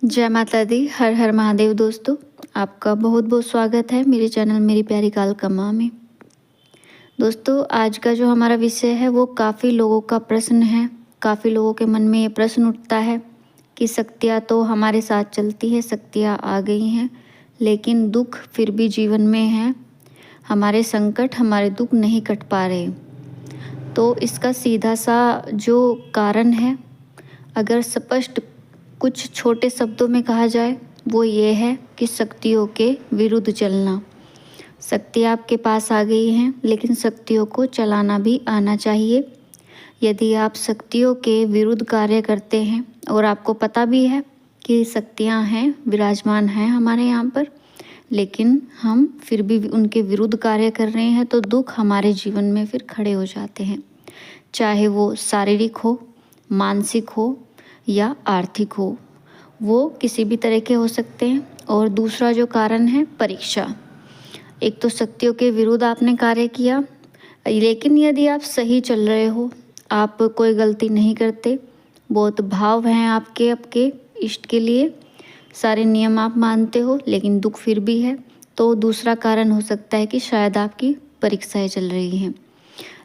जय माता दी। हर हर महादेव। दोस्तों, आपका बहुत बहुत स्वागत है मेरे चैनल मेरी प्यारी कालका माँ में। दोस्तों, आज का जो हमारा विषय है वो काफ़ी लोगों का प्रश्न है। काफ़ी लोगों के मन में ये प्रश्न उठता है कि शक्तियाँ तो हमारे साथ चलती है, शक्तियाँ आ गई हैं, लेकिन दुख फिर भी जीवन में है। हमारे संकट, हमारे दुख नहीं कट पा रहे। तो इसका सीधा सा जो कारण है, अगर स्पष्ट कुछ छोटे शब्दों में कहा जाए, वो ये है कि शक्तियों के विरुद्ध चलना। शक्ति आपके पास आ गई हैं, लेकिन शक्तियों को चलाना भी आना चाहिए। यदि आप शक्तियों के विरुद्ध कार्य करते हैं और आपको पता भी है कि शक्तियाँ हैं, विराजमान हैं हमारे यहाँ पर, लेकिन हम फिर भी उनके विरुद्ध कार्य कर रहे हैं, तो दुख हमारे जीवन में फिर खड़े हो जाते हैं। चाहे वो शारीरिक हो, मानसिक हो या आर्थिक हो, वो किसी भी तरह के हो सकते हैं। और दूसरा जो कारण है, परीक्षा। एक तो शक्तियों के विरुद्ध आपने कार्य किया, लेकिन यदि आप सही चल रहे हो, आप कोई गलती नहीं करते, बहुत भाव हैं आपके इष्ट के लिए, सारे नियम आप मानते हो, लेकिन दुख फिर भी है, तो दूसरा कारण हो सकता है कि शायद आपकी परीक्षाएं चल रही हैं।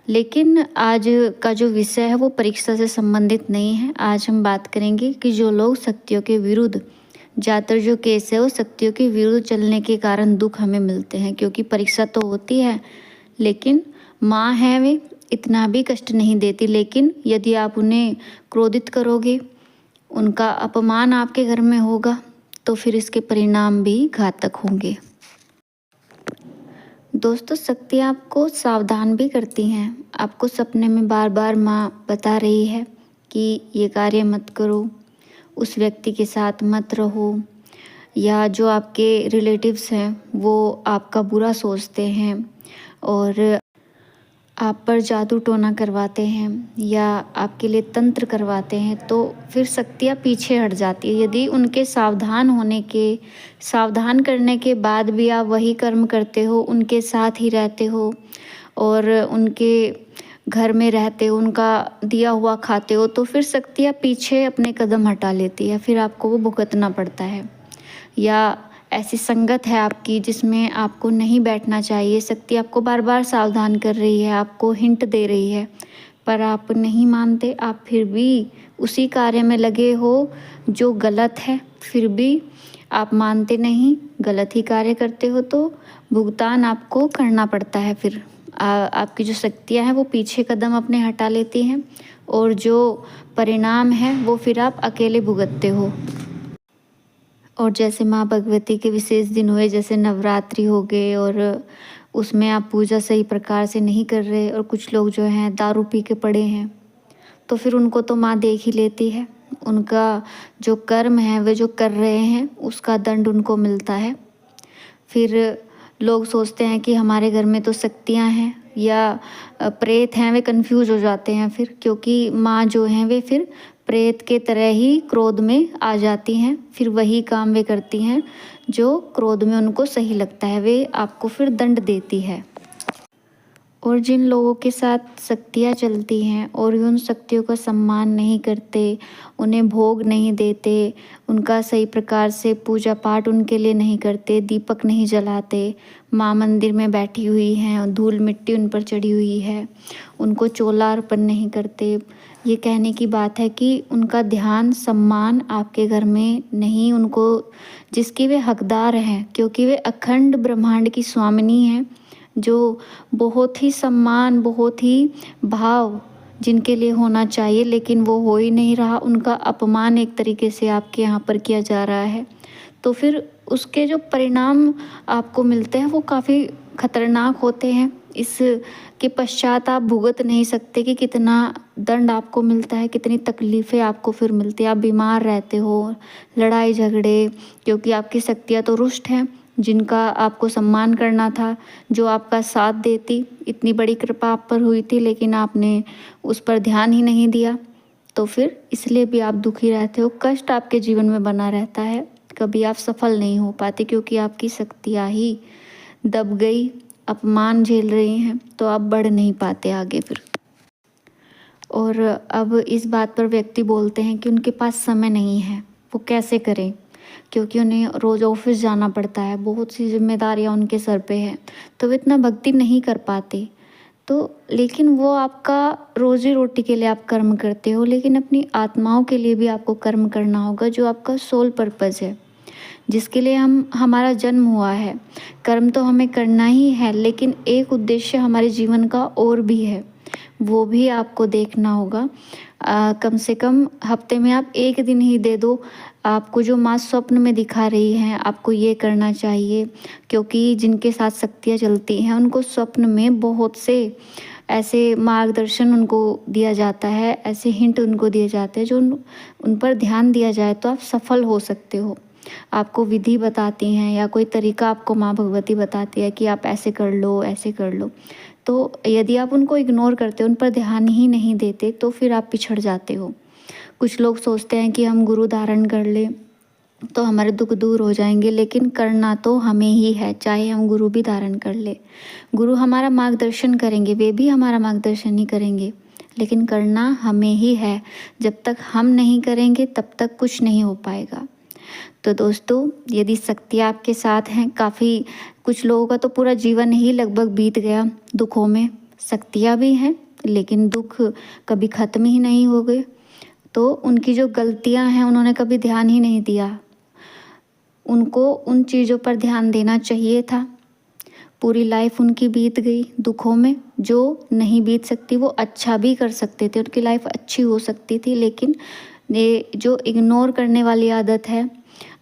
लेकिन आज का जो विषय है वो परीक्षा से संबंधित नहीं है। आज हम बात करेंगे कि जो लोग शक्तियों के विरुद्ध, ज़्यादातर जो केस है वो शक्तियों के विरुद्ध चलने के कारण दुख हमें मिलते हैं। क्योंकि परीक्षा तो होती है, लेकिन माँ है वे इतना भी कष्ट नहीं देती, लेकिन यदि आप उन्हें क्रोधित करोगे, उनका अपमान आपके घर में होगा, तो फिर इसके परिणाम भी घातक होंगे। दोस्तों, शक्ति आपको सावधान भी करती हैं। आपको सपने में बार बार माँ बता रही है कि ये कार्य मत करो, उस व्यक्ति के साथ मत रहो, या जो आपके रिलेटिव्स हैं वो आपका बुरा सोचते हैं और आप पर जादू टोना करवाते हैं या आपके लिए तंत्र करवाते हैं, तो फिर शक्तियाँ पीछे हट जाती है। यदि उनके सावधान करने के बाद भी आप वही कर्म करते हो, उनके साथ ही रहते हो और उनके घर में रहते हो, उनका दिया हुआ खाते हो, तो फिर शक्तियाँ पीछे अपने कदम हटा लेती है, फिर आपको वो भुगतना पड़ता है। या ऐसी संगत है आपकी जिसमें आपको नहीं बैठना चाहिए। शक्ति आपको बार बार सावधान कर रही है, आपको हिंट दे रही है, पर आप नहीं मानते। आप फिर भी उसी कार्य में लगे हो जो गलत है, फिर भी आप मानते नहीं, गलत ही कार्य करते हो, तो भुगतान आपको करना पड़ता है। फिर आपकी जो शक्तियाँ हैं वो पीछे कदम अपने हटा लेती हैं और जो परिणाम है वो फिर आप अकेले भुगतते हो। और जैसे माँ भगवती के विशेष दिन हुए, जैसे नवरात्रि हो गए, और उसमें आप पूजा सही प्रकार से नहीं कर रहे और कुछ लोग जो हैं दारू पी के पड़े हैं, तो फिर उनको तो माँ देख ही लेती है। उनका जो कर्म है वे जो कर रहे हैं उसका दंड उनको मिलता है। फिर लोग सोचते हैं कि हमारे घर में तो शक्तियाँ हैं या प्रेत हैं, वे कंफ्यूज हो जाते हैं फिर, क्योंकि माँ जो हैं वे फिर प्रेत के तरह ही क्रोध में आ जाती हैं। फिर वही काम वे करती हैं जो क्रोध में उनको सही लगता है, वे आपको फिर दंड देती है। और जिन लोगों के साथ शक्तियाँ चलती हैं और उन शक्तियों का सम्मान नहीं करते, उन्हें भोग नहीं देते, उनका सही प्रकार से पूजा पाठ उनके लिए नहीं करते, दीपक नहीं जलाते, माँ मंदिर में बैठी हुई हैं और धूल मिट्टी उन पर चढ़ी हुई है, उनको चोला अर्पण नहीं करते, ये कहने की बात है कि उनका ध्यान सम्मान आपके घर में नहीं, उनको जिसकी वे हकदार हैं, क्योंकि वे अखंड ब्रह्मांड की स्वामिनी हैं, जो बहुत ही सम्मान, बहुत ही भाव जिनके लिए होना चाहिए, लेकिन वो हो ही नहीं रहा। उनका अपमान एक तरीके से आपके यहाँ पर किया जा रहा है, तो फिर उसके जो परिणाम आपको मिलते हैं वो काफ़ी खतरनाक होते हैं। इसके पश्चात आप भुगत नहीं सकते कि कितना दंड आपको मिलता है, कितनी तकलीफ़ें आपको फिर मिलती है। आप बीमार रहते हो, लड़ाई झगड़े, क्योंकि आपकी शक्तियाँ तो रुष्ट हैं, जिनका आपको सम्मान करना था, जो आपका साथ देती, इतनी बड़ी कृपा आप पर हुई थी, लेकिन आपने उस पर ध्यान ही नहीं दिया, तो फिर इसलिए भी आप दुखी रहते हो। कष्ट आपके जीवन में बना रहता है, कभी आप सफल नहीं हो पाते, क्योंकि आपकी शक्तियाँ ही दब गई, अपमान झेल रही हैं, तो आप बढ़ नहीं पाते आगे फिर। और अब इस बात पर व्यक्ति बोलते हैं कि उनके पास समय नहीं है, वो कैसे करें। क्योंकि उन्हें रोज़ ऑफिस जाना पड़ता है, बहुत सी जिम्मेदारियाँ उनके सर पे है, तो वे इतना भक्ति नहीं कर पाते। तो लेकिन वो आपका रोज़ी रोटी के लिए आप कर्म करते हो, लेकिन अपनी आत्माओं के लिए भी आपको कर्म करना होगा, जो आपका सोल पर्पज़ है, जिसके लिए हमारा जन्म हुआ है। कर्म तो हमें करना ही है, लेकिन एक उद्देश्य हमारे जीवन का और भी है, वो भी आपको देखना होगा। कम से कम हफ्ते में आप 1 दिन ही दे दो। आपको जो माँ स्वप्न में दिखा रही हैं, आपको ये करना चाहिए, क्योंकि जिनके साथ शक्तियाँ चलती हैं, उनको स्वप्न में बहुत से ऐसे मार्गदर्शन उनको दिया जाता है, ऐसे हिंट उनको दिए जाते हैं, जो उन पर ध्यान दिया जाए तो आप सफल हो सकते हो। आपको विधि बताती हैं या कोई तरीका आपको माँ भगवती बताती है कि आप ऐसे कर लो, ऐसे कर लो। तो यदि आप उनको इग्नोर करते हो, उन पर ध्यान ही नहीं देते, तो फिर आप पिछड़ जाते हो। कुछ लोग सोचते हैं कि हम गुरु धारण कर लें तो हमारे दुख दूर हो जाएंगे, लेकिन करना तो हमें ही है, चाहे हम गुरु भी धारण कर ले। गुरु हमारा मार्गदर्शन करेंगे, वे भी हमारा मार्गदर्शन ही करेंगे, लेकिन करना हमें ही है। जब तक हम नहीं करेंगे तब तक कुछ नहीं हो पाएगा। तो दोस्तों, यदि शक्ति आपके साथ हैं, काफ़ी कुछ लोगों का तो पूरा जीवन ही लगभग बीत गया दुखों में। शक्तियाँ भी हैं, लेकिन दुख कभी ख़त्म ही नहीं हो गए। तो उनकी जो गलतियाँ हैं, उन्होंने कभी ध्यान ही नहीं दिया। उनको उन चीज़ों पर ध्यान देना चाहिए था। पूरी लाइफ उनकी बीत गई दुखों में। जो नहीं बीत सकती वो अच्छा भी कर सकते थे, उनकी लाइफ अच्छी हो सकती थी, लेकिन ये जो इग्नोर करने वाली आदत है,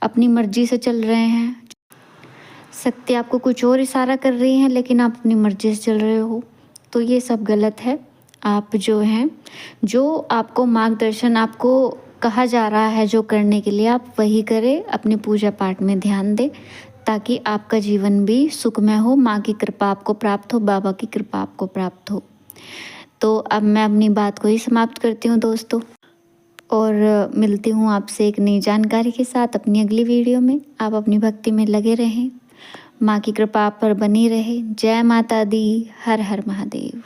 अपनी मर्जी से चल रहे हैं। शक्ति आपको कुछ और इशारा कर रही है, लेकिन आप अपनी मर्जी से चल रहे हो, तो ये सब गलत है। आप जो हैं, जो आपको मार्गदर्शन आपको कहा जा रहा है जो करने के लिए, आप वही करें। अपने पूजा पाठ में ध्यान दें, ताकि आपका जीवन भी सुखमय हो, माँ की कृपा आपको प्राप्त हो, बाबा की कृपा आपको प्राप्त हो। तो अब मैं अपनी बात को ही समाप्त करती हूँ दोस्तों, और मिलती हूँ आपसे एक नई जानकारी के साथ अपनी अगली वीडियो में। आप अपनी भक्ति में लगे रहें, माँ की कृपा आप पर बनी रहे। जय माता दी। हर हर महादेव।